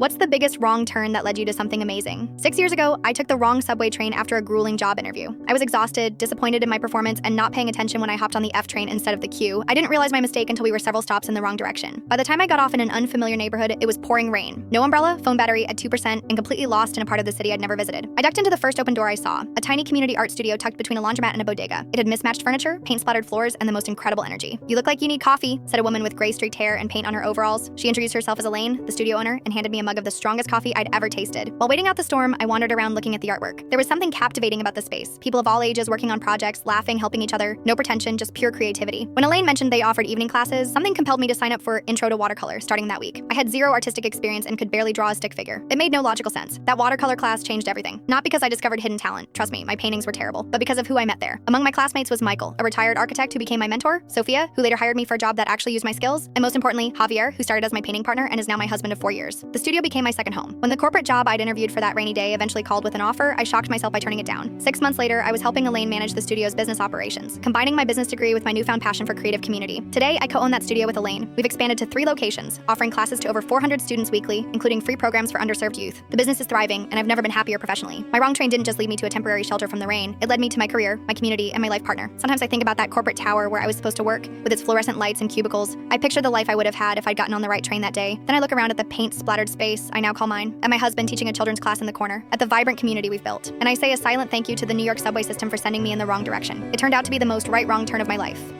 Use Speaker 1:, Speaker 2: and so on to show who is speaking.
Speaker 1: What's the biggest wrong turn that led you to something amazing? 6 years ago, I took the wrong subway train after a grueling job interview. I was exhausted, disappointed in my performance, and not paying attention when I hopped on the F train instead of the Q. I didn't realize my mistake until we were several stops in the wrong direction. By the time I got off in an unfamiliar neighborhood, it was pouring rain. No umbrella, phone battery at 2%, and completely lost in a part of the city I'd never visited. I ducked into the first open door I saw, a tiny community art studio tucked between a laundromat and a bodega. It had mismatched furniture, paint-splattered floors, and the most incredible energy. "You look like you need coffee," said a woman with gray streaked hair and paint on her overalls. She introduced herself as Elaine, the studio owner, and handed me a mug of the strongest coffee I'd ever tasted. While waiting out the storm, I wandered around looking at the artwork. There was something captivating about the space. People of all ages working on projects, laughing, helping each other. No pretension, just pure creativity. When Elaine mentioned they offered evening classes, something compelled me to sign up for Intro to Watercolor starting that week. I had zero artistic experience and could barely draw a stick figure. It made no logical sense. That watercolor class changed everything. Not because I discovered hidden talent. Trust me, my paintings were terrible, but because of who I met there. Among my classmates was Michael, a retired architect who became my mentor, Sophia, who later hired me for a job that actually used my skills, and most importantly, Javier, who started as my painting partner and is now my husband of 4 years. The studio became my second home. When the corporate job I'd interviewed for that rainy day eventually called with an offer, I shocked myself by turning it down. 6 months later, I was helping Elaine manage the studio's business operations, combining my business degree with my newfound passion for creative community. Today, I co-own that studio with Elaine. We've expanded to 3 locations, offering classes to over 400 students weekly, including free programs for underserved youth. The business is thriving, and I've never been happier professionally. My wrong train didn't just lead me to a temporary shelter from the rain. It led me to my career, my community, and my life partner. Sometimes I think about that corporate tower where I was supposed to work, with its fluorescent lights and cubicles. I picture the life I would have had if I'd gotten on the right train that day. Then I look around at the paint-splattered space I now call mine, at my husband teaching a children's class in the corner, at the vibrant community we've built. And I say a silent thank you to the New York subway system for sending me in the wrong direction. It turned out to be the most right wrong turn of my life.